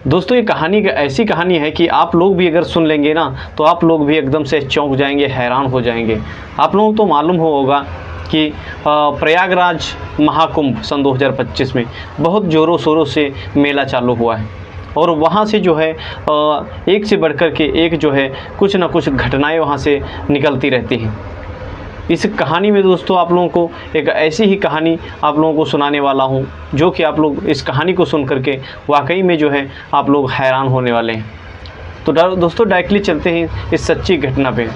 दोस्तों ये कहानी ऐसी कहानी है कि आप लोग भी अगर सुन लेंगे ना तो आप लोग भी एकदम से चौंक जाएंगे, हैरान हो जाएंगे। आप लोगों को तो मालूम होगा कि प्रयागराज महाकुंभ सन 2025 में बहुत ज़ोरों शोरों से मेला चालू हुआ है और वहाँ से जो है एक से बढ़कर के एक जो है कुछ ना कुछ घटनाएं वहाँ से निकलती रहती हैं। इस कहानी में दोस्तों आप लोगों को एक ऐसी ही कहानी आप लोगों को सुनाने वाला हूँ जो कि आप लोग इस कहानी को सुन करके वाकई में जो है आप लोग हैरान होने वाले हैं। तो दोस्तों डायरेक्टली चलते हैं इस सच्ची घटना पे।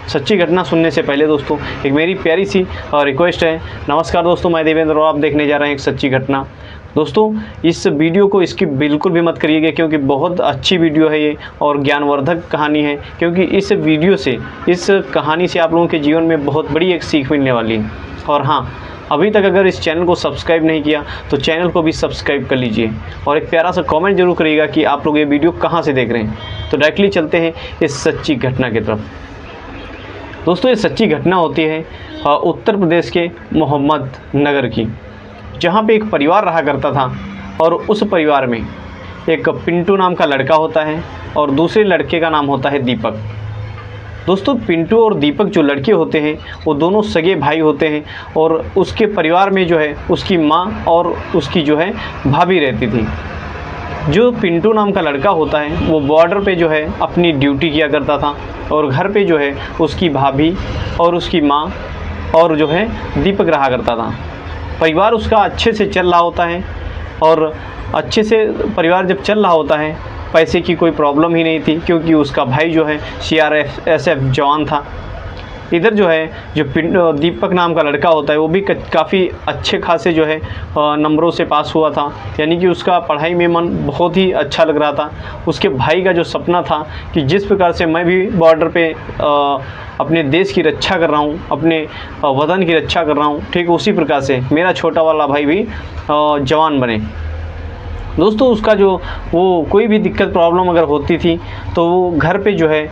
सच्ची घटना सुनने से पहले दोस्तों एक मेरी प्यारी सी रिक्वेस्ट है। नमस्कार दोस्तों, मैं देवेंद्र और आप देखने जा रहे हैं एक सच्ची घटना। दोस्तों इस वीडियो को इसकी बिल्कुल भी मत करिएगा क्योंकि बहुत अच्छी वीडियो है ये और ज्ञानवर्धक कहानी है, क्योंकि इस वीडियो से, इस कहानी से आप लोगों के जीवन में बहुत बड़ी एक सीख मिलने वाली है। और हाँ, अभी तक अगर इस चैनल को सब्सक्राइब नहीं किया तो चैनल को भी सब्सक्राइब कर लीजिए और एक प्यारा सा कमेंट जरूर करिएगा कि आप लोग ये वीडियो कहाँ से देख रहे हैं। तो डायरेक्टली चलते हैं इस सच्ची घटना की तरफ। दोस्तों ये सच्ची घटना होती है उत्तर प्रदेश के मोहम्मद नगर की, जहाँ पे एक परिवार रहा करता था और उस परिवार में एक पिंटू नाम का लड़का होता है और दूसरे लड़के का नाम होता है दीपक। दोस्तों पिंटू और दीपक जो लड़के होते हैं वो दोनों सगे भाई होते हैं और उसके परिवार में जो है उसकी माँ और उसकी जो है भाभी रहती थी। जो पिंटू नाम का लड़का होता है वो बॉर्डर पे जो है अपनी ड्यूटी किया करता था और घर पे जो है उसकी भाभी और उसकी माँ और जो है दीपक रहा करता था। परिवार उसका अच्छे से चल रहा होता है और अच्छे से परिवार जब चल रहा होता है, पैसे की कोई प्रॉब्लम ही नहीं थी क्योंकि उसका भाई जो है CRSF जवान था। इधर जो है जो दीपक नाम का लड़का होता है वो भी काफ़ी अच्छे खासे जो है नंबरों से पास हुआ था, यानी कि उसका पढ़ाई में मन बहुत ही अच्छा लग रहा था। उसके भाई का जो सपना था कि जिस प्रकार से मैं भी बॉर्डर पे अपने देश की रक्षा कर रहा हूँ, अपने वतन की रक्षा कर रहा हूँ, ठीक उसी प्रकार से मेरा छोटा वाला भाई भी जवान बने। दोस्तों उसका जो वो कोई भी दिक्कत प्रॉब्लम अगर होती थी तो वो घर पे जो है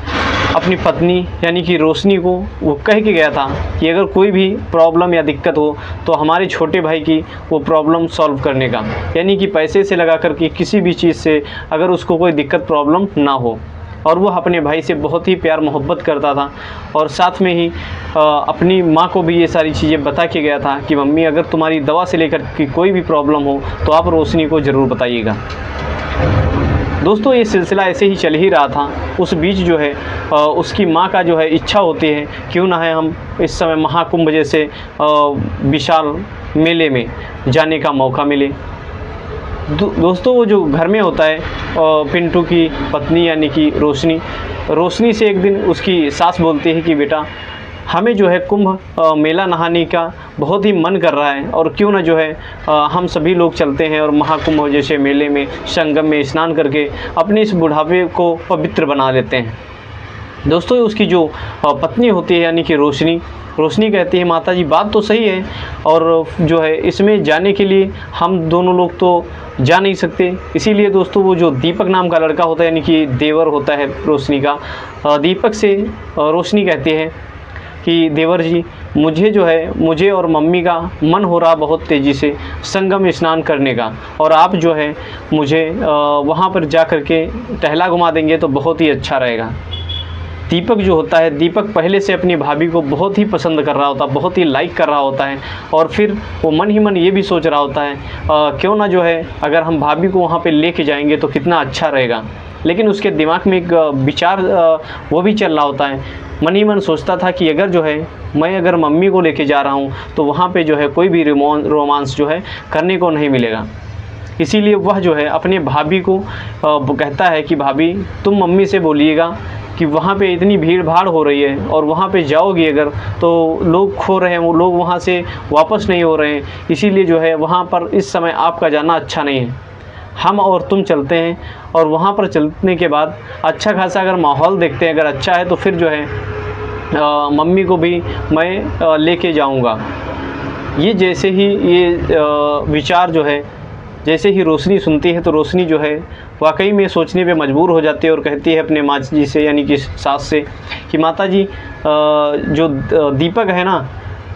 अपनी पत्नी यानी कि रोशनी को वो कह के गया था कि अगर कोई भी प्रॉब्लम या दिक्कत हो तो हमारे छोटे भाई की वो प्रॉब्लम सॉल्व करने का, यानी कि पैसे से लगा कर के किसी भी चीज़ से अगर उसको कोई दिक्कत प्रॉब्लम ना हो। और वो अपने भाई से बहुत ही प्यार मोहब्बत करता था और साथ में ही अपनी माँ को भी ये सारी चीज़ें बता के गया था कि मम्मी अगर तुम्हारी दवा से लेकर कि कोई भी प्रॉब्लम हो तो आप रोशनी को ज़रूर बताइएगा। दोस्तों ये सिलसिला ऐसे ही चल ही रहा था। उस बीच जो है उसकी माँ का जो है इच्छा होती है क्यों ना है हम इस समय महाकुंभ जैसे विशाल मेले में जाने का मौका मिले। दोस्तों वो जो घर में होता है पिंटू की पत्नी यानी कि रोशनी से एक दिन उसकी सास बोलती है कि बेटा हमें जो है कुंभ मेला नहाने का बहुत ही मन कर रहा है और क्यों ना जो है हम सभी लोग चलते हैं और महाकुंभ जैसे मेले में संगम में स्नान करके अपने इस बुढ़ापे को पवित्र बना लेते हैं। दोस्तों उसकी जो पत्नी होती है यानी कि रोशनी कहती है माता जी बात तो सही है और जो है इसमें जाने के लिए हम दोनों लोग तो जा नहीं सकते, इसीलिए दोस्तों वो जो दीपक नाम का लड़का होता है यानी कि देवर होता है रोशनी का, दीपक से रोशनी कहती है कि देवर जी मुझे और मम्मी का मन हो रहा बहुत तेज़ी से संगम स्नान करने का और आप जो है मुझे वहाँ पर जा कर के टहला घुमा देंगे तो बहुत ही अच्छा रहेगा। दीपक जो होता है, दीपक पहले से अपनी भाभी को बहुत ही पसंद कर रहा होता है, बहुत ही लाइक कर रहा होता है और फिर वो मन ही मन ये भी सोच रहा होता है क्यों ना जो है अगर हम भाभी को वहाँ पे लेके जाएंगे तो कितना अच्छा रहेगा। लेकिन उसके दिमाग में एक विचार वो भी चल रहा होता है, मन ही मन सोचता था कि अगर जो है मैं अगर मम्मी को लेके जा रहा हूँ तो वहाँ पे जो है कोई भी रोमांस जो है करने को नहीं मिलेगा। इसीलिए वह जो है अपने भाभी को कहता है कि भाभी तुम मम्मी से बोलिएगा कि वहाँ पे इतनी भीड़ भाड़ हो रही है और वहाँ पे जाओगी अगर तो लोग खो रहे हैं, वो लोग वहाँ से वापस नहीं हो रहे हैं, इसीलिए जो है वहाँ पर इस समय आपका जाना अच्छा नहीं है। हम और तुम चलते हैं और वहाँ पर चलने के बाद अच्छा खासा अगर माहौल देखते हैं, अगर अच्छा है तो फिर जो है मम्मी को भी मैं लेके जाऊँगा। ये जैसे ही ये विचार जो है जैसे ही रोशनी सुनती है तो रोशनी जो है वाकई में सोचने पे मजबूर हो जाती है और कहती है अपने माँ जी से यानी कि सास से कि माता जी जो दीपक है ना,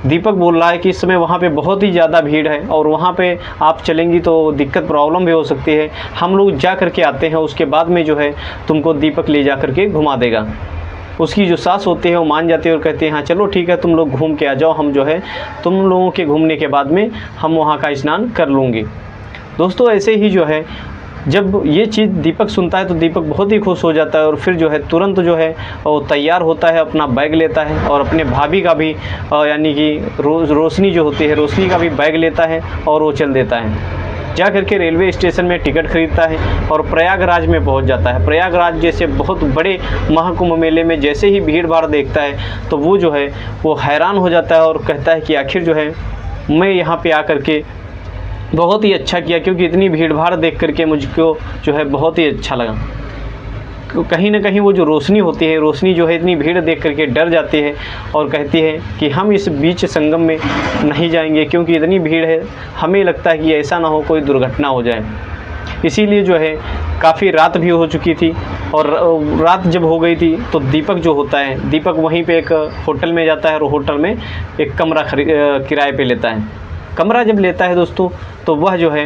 दीपक बोल रहा है कि इस समय वहाँ पे बहुत ही ज़्यादा भीड़ है और वहाँ पे आप चलेंगी तो दिक्कत प्रॉब्लम भी हो सकती है, हम लोग जा करके आते हैं, उसके बाद में जो है तुमको दीपक ले जा करके घुमा देगा। उसकी जो सास होती है वो मान जाती है और कहती है हाँ चलो ठीक है, तुम लोग घूम के आ जाओ, हम जो है तुम लोगों के घूमने के बाद में हम वहाँ का स्नान कर लूँगी। दोस्तों ऐसे ही जो है जब ये चीज़ दीपक सुनता है तो दीपक बहुत ही खुश हो जाता है और फिर जो है तुरंत जो है वो तैयार होता है, अपना बैग लेता है और अपने भाभी का भी यानी कि रोशनी जो होती है, रोशनी का भी बैग लेता है और वो चल देता है। जा करके रेलवे स्टेशन में टिकट खरीदता है और प्रयागराज में पहुंच जाता है। प्रयागराज जैसे बहुत बड़े महाकुंभ मेले में जैसे ही भीड़ भाड़ देखता है तो वो जो है वो हैरान हो जाता है और कहता है कि आखिर जो है मैं यहाँ पे आकर के बहुत ही अच्छा किया, क्योंकि इतनी भीड़ भाड़ देख करके मुझको जो है बहुत ही अच्छा लगा। कहीं ना कहीं वो जो रोशनी होती है, रोशनी जो है इतनी भीड़ देख करके डर जाती है और कहती है कि हम इस बीच संगम में नहीं जाएंगे, क्योंकि इतनी भीड़ है, हमें लगता है कि ऐसा ना हो कोई दुर्घटना हो जाए। इसीलिए जो है काफ़ी रात भी हो चुकी थी और रात जब हो गई थी तो दीपक जो होता है, दीपक वहीं पे एक होटल में जाता है और होटल में एक कमरा किराए पे लेता है। कमरा जब लेता है दोस्तों तो वह जो है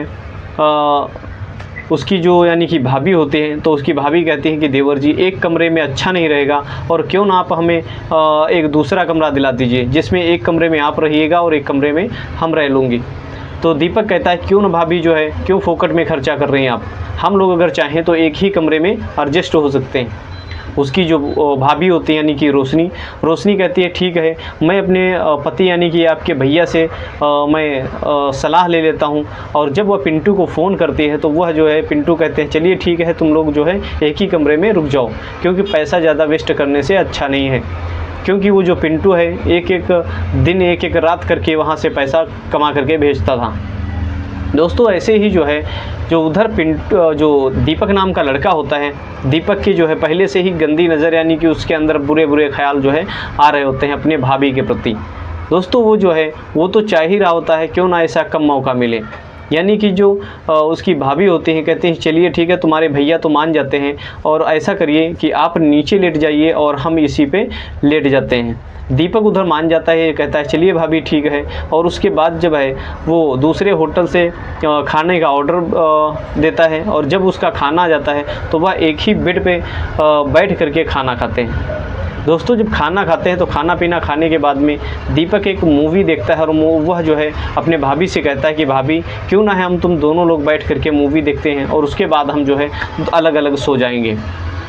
उसकी जो यानी कि भाभी होते हैं तो उसकी भाभी कहती हैं कि देवर जी एक कमरे में अच्छा नहीं रहेगा और क्यों ना आप हमें एक दूसरा कमरा दिला दीजिए जिसमें एक कमरे में आप रहिएगा और एक कमरे में हम रह लूँगी। तो दीपक कहता है क्यों ना भाभी जो है क्यों फोकट में खर्चा कर रही हैं आप, हम लोग अगर चाहें तो एक ही कमरे में एडजस्ट हो सकते हैं। उसकी जो भाभी होती है यानी कि रोशनी कहती है ठीक है, मैं अपने पति यानी कि आपके भैया से मैं सलाह ले लेता हूँ। और जब वह पिंटू को फ़ोन करती है तो वह जो है पिंटू कहते हैं चलिए ठीक है, तुम लोग जो है एक ही कमरे में रुक जाओ, क्योंकि पैसा ज़्यादा वेस्ट करने से अच्छा नहीं है। क्योंकि वो जो पिंटू है एक एक दिन एक एक रात करके वहाँ से पैसा कमा करके भेजता था। दोस्तों ऐसे ही जो है जो उधर जो दीपक नाम का लड़का होता है, दीपक की जो है पहले से ही गंदी नज़र यानी कि उसके अंदर बुरे बुरे ख्याल जो है आ रहे होते हैं अपने भाभी के प्रति। दोस्तों वो जो है वो तो चाह ही रहा होता है क्यों ना ऐसा कम मौका मिले, यानी कि जो उसकी भाभी होती हैं कहती हैं चलिए ठीक है, तुम्हारे भैया तो मान जाते हैं और ऐसा करिए कि आप नीचे लेट जाइए और हम इसी पे लेट जाते हैं। दीपक उधर मान जाता है, कहता है चलिए भाभी ठीक है। और उसके बाद जब है वो दूसरे होटल से खाने का ऑर्डर देता है और जब उसका खाना आ जाता है तो वह एक ही बेड पे बैठ करके खाना खाते हैं। दोस्तों जब खाना खाते हैं तो खाना पीना खाने के बाद में दीपक एक मूवी देखता है और वह जो है अपने भाभी से कहता है कि भाभी क्यों ना है हम तुम दोनों लोग बैठ करके मूवी देखते हैं और उसके बाद हम जो है अलग अलग सो जाएंगे।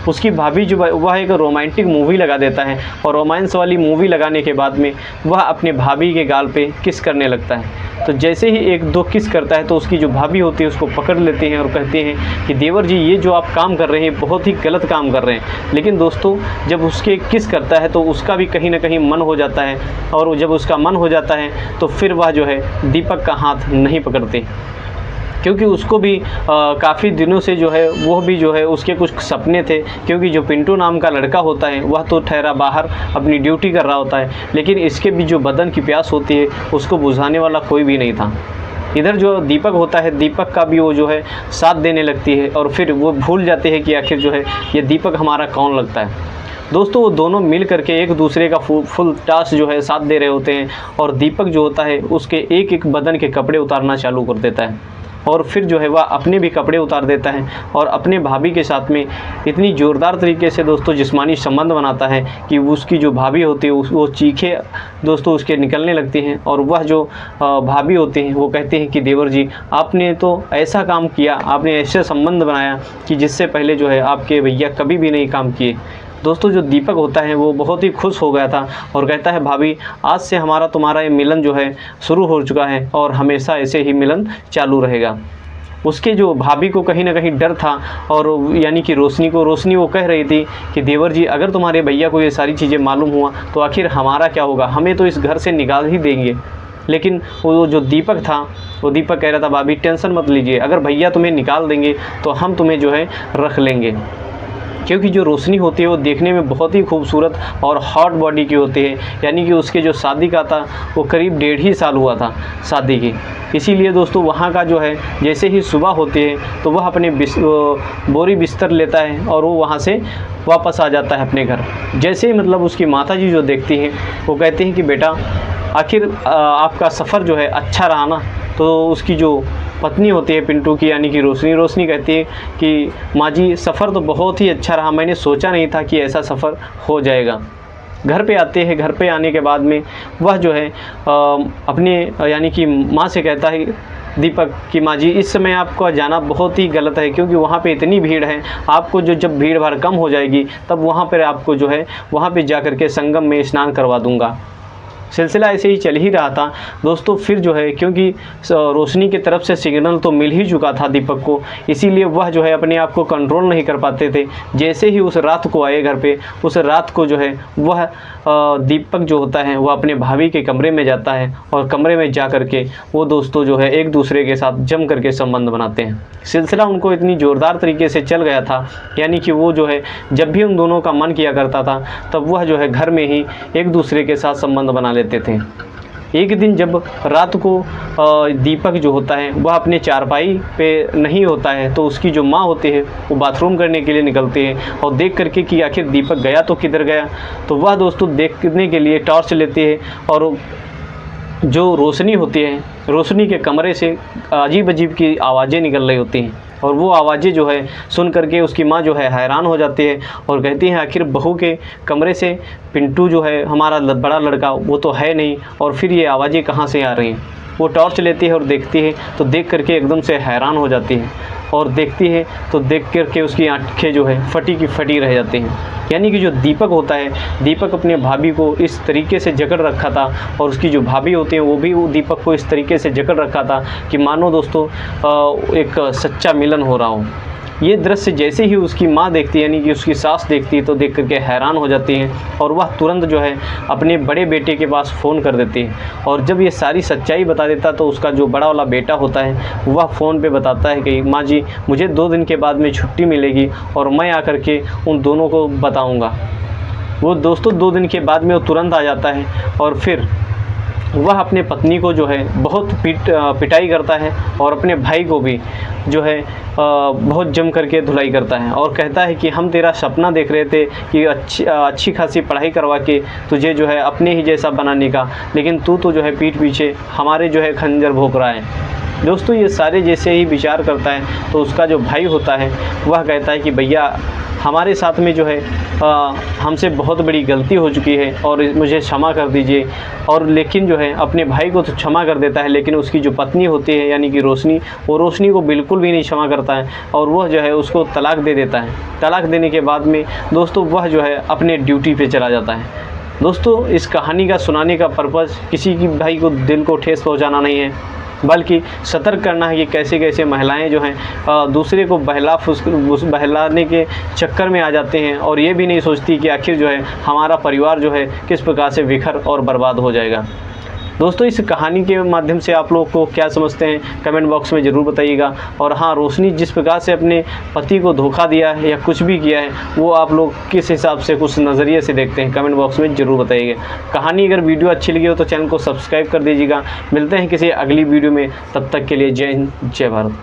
उसकी भाभी जो वह एक रोमांटिक मूवी लगा देता है और रोमांस वाली मूवी लगाने के बाद में वह अपने भाभी के गाल पे किस करने लगता है। तो जैसे ही एक दो किस करता है तो उसकी जो भाभी होती है उसको पकड़ लेते हैं और कहते हैं कि देवर जी ये जो आप काम कर रहे हैं बहुत ही गलत काम कर रहे हैं। लेकिन दोस्तों जब उसके किस करता है तो उसका भी कहीं ना कहीं मन हो जाता है और जब उसका मन हो जाता है तो फिर वह जो है दीपक का हाथ नहीं पकड़ते, क्योंकि उसको भी काफ़ी दिनों से जो है वो भी जो है उसके कुछ सपने थे। क्योंकि जो पिंटू नाम का लड़का होता है वह तो ठहरा बाहर अपनी ड्यूटी कर रहा होता है, लेकिन इसके भी जो बदन की प्यास होती है उसको बुझाने वाला कोई भी नहीं था। इधर जो दीपक होता है दीपक का भी वो जो है साथ देने लगती है और फिर वो भूल जाते हैं कि आखिर जो है ये दीपक हमारा कौन लगता है। दोस्तों वो दोनों मिल करके एक दूसरे का फुल टास्क जो है साथ दे रहे होते हैं और दीपक जो होता है उसके एक एक बदन के कपड़े उतारना चालू कर देता है और फिर जो है वह अपने भी कपड़े उतार देता है और अपने भाभी के साथ में इतनी ज़ोरदार तरीके से दोस्तों जिस्मानी संबंध बनाता है कि उसकी जो भाभी होती है वो चीखें दोस्तों उसके निकलने लगती हैं। और वह जो भाभी होती हैं वो कहते हैं कि देवर जी आपने तो ऐसा काम किया, आपने ऐसे संबंध बनाया कि जिससे पहले जो है आपके भैया कभी भी नहीं काम किए। दोस्तों जो दीपक होता है वो बहुत ही खुश हो गया था और कहता है भाभी आज से हमारा तुम्हारा ये मिलन जो है शुरू हो चुका है और हमेशा ऐसे ही मिलन चालू रहेगा। उसके जो भाभी को कहीं ना कहीं डर था और यानी कि रोशनी वो कह रही थी कि देवर जी अगर तुम्हारे भैया को ये सारी चीज़ें मालूम हुआ तो आखिर हमारा क्या होगा, हमें तो इस घर से निकाल ही देंगे। लेकिन वो जो दीपक था वो दीपक कह रहा था भाभी टेंशन मत लीजिए, अगर भैया तुम्हें निकाल देंगे तो हम तुम्हें जो है रख लेंगे। क्योंकि जो रोशनी होती है वो देखने में बहुत ही खूबसूरत और हॉट बॉडी की होती है, यानी कि उसके जो शादी का था वो करीब 1.5 साल हुआ था शादी की। इसीलिए दोस्तों वहाँ का जो है जैसे ही सुबह होती है तो वह अपने बोरी बिस्तर लेता है और वो वहाँ से वापस आ जाता है अपने घर। जैसे ही मतलब उसकी माताजी जो देखती हैं वो कहती हैं कि बेटा आखिर आपका सफ़र जो है अच्छा रहा ना। तो उसकी जो पत्नी होती है पिंटू की, यानी कि रोशनी कहती है कि माँ जी सफ़र तो बहुत ही अच्छा रहा, मैंने सोचा नहीं था कि ऐसा सफ़र हो जाएगा। घर पे आते हैं, घर पे आने के बाद में वह जो है अपने यानी कि माँ से कहता है दीपक कि माँ जी इस समय आपका जाना बहुत ही गलत है, क्योंकि वहाँ पे इतनी भीड़ है। आपको जो जब भीड़ भाड़ कम हो जाएगी तब वहाँ पर आपको जो है वहाँ पे जा कर के संगम में स्नान करवा दूँगा। सिलसिला ऐसे ही चल ही रहा था दोस्तों। फिर जो है क्योंकि रोशनी की तरफ से सिग्नल तो मिल ही चुका था दीपक को, इसीलिए वह जो है अपने आप को कंट्रोल नहीं कर पाते थे। जैसे ही उस रात को आए घर पे, उस रात को जो है वह दीपक जो होता है वह अपने भाभी के कमरे में जाता है और कमरे में जा कर के वो दोस्तों जो है एक दूसरे के साथ जम करके संबंध बनाते हैं। सिलसिला उनको इतनी ज़ोरदार तरीके से चल गया था, यानी कि वो जो है जब भी उन दोनों का मन किया करता था तब वह जो है घर में ही एक दूसरे के साथ संबंध बना लेते थे। एक दिन जब रात को दीपक जो होता है वह अपने चारपाई पे नहीं होता है तो उसकी जो माँ होती है वो बाथरूम करने के लिए निकलती है और देख करके कि आखिर दीपक गया तो किधर गया, तो वह दोस्तों देखने के लिए टॉर्च लेती है और जो रोशनी होती है रोशनी के कमरे से अजीब अजीब की आवाज़ें निकल रही होती हैं और वो आवाज़ें जो है सुन करके उसकी माँ जो है हैरान हो जाती है और कहती हैं आखिर बहू के कमरे से पिंटू जो है हमारा बड़ा लड़का वो तो है नहीं, और फिर ये आवाज़ें कहाँ से आ रही हैं। वो टॉर्च लेती है और देखती है तो देख करके एकदम से हैरान हो जाती है और देखती है तो देख करके उसकी आँखें जो है फटी की फटी रह जाती हैं। यानी कि जो दीपक होता है, दीपक अपने भाभी को इस तरीके से जकड़ रखा था और उसकी जो भाभी होती है वो भी दीपक को इस तरीके से जकड़ रखा था कि मानो दोस्तों एक सच्चा मिलन हो रहा हो। ये दृश्य जैसे ही उसकी माँ देखती है, यानी कि उसकी सास देखती है, तो देख करके हैरान हो जाती हैं और वह तुरंत जो है अपने बड़े बेटे के पास फ़ोन कर देती है। और जब ये सारी सच्चाई बता देता तो उसका जो बड़ा वाला बेटा होता है वह फ़ोन पे बताता है कि माँ जी मुझे 2 दिन के बाद में छुट्टी मिलेगी और मैं आकर के उन दोनों को बताऊँगा। वो दोस्तों 2 दिन के बाद में वो तुरंत आ जाता है और फिर वह अपने पत्नी को जो है बहुत पिटाई करता है और अपने भाई को भी जो है बहुत जम करके धुलाई करता है और कहता है कि हम तेरा सपना देख रहे थे कि अच्छी खासी पढ़ाई करवा के तुझे जो है अपने ही जैसा बनाने का, लेकिन तू तो जो है पीठ पीछे हमारे जो है खंजर भोंक रहा है। दोस्तों ये सारे जैसे ही विचार करता है तो उसका जो भाई होता है वह कहता है कि भैया हमारे साथ में जो है हमसे बहुत बड़ी गलती हो चुकी है और मुझे क्षमा कर दीजिए। और लेकिन जो है अपने भाई को तो क्षमा कर देता है, लेकिन उसकी जो पत्नी होती है यानी कि रोशनी, वो रोशनी को बिल्कुल भी नहीं क्षमा करता है और वह जो है उसको तलाक दे देता है। तलाक देने के बाद में दोस्तों वह जो है अपने ड्यूटी पे चला जाता है। दोस्तों इस कहानी का सुनाने का पर्पज़ किसी की भाई को दिल को ठेस पहुँचाना नहीं है, बल्कि सतर्क करना है कि कैसे कैसे महिलाएं जो हैं दूसरे को बहलाने के चक्कर में आ जाते हैं और ये भी नहीं सोचती कि आखिर जो है हमारा परिवार जो है किस प्रकार से बिखर और बर्बाद हो जाएगा। दोस्तों इस कहानी के माध्यम से आप लोग को क्या समझते हैं कमेंट बॉक्स में ज़रूर बताइएगा। और हाँ, रोशनी जिस प्रकार से अपने पति को धोखा दिया है या कुछ भी किया है वो आप लोग किस हिसाब से कुछ नज़रिए से देखते हैं कमेंट बॉक्स में ज़रूर बताइएगा। कहानी अगर वीडियो अच्छी लगी हो तो चैनल को सब्सक्राइब कर दीजिएगा। मिलते हैं किसी अगली वीडियो में, तब तक के लिए जय हिंद जय भारत।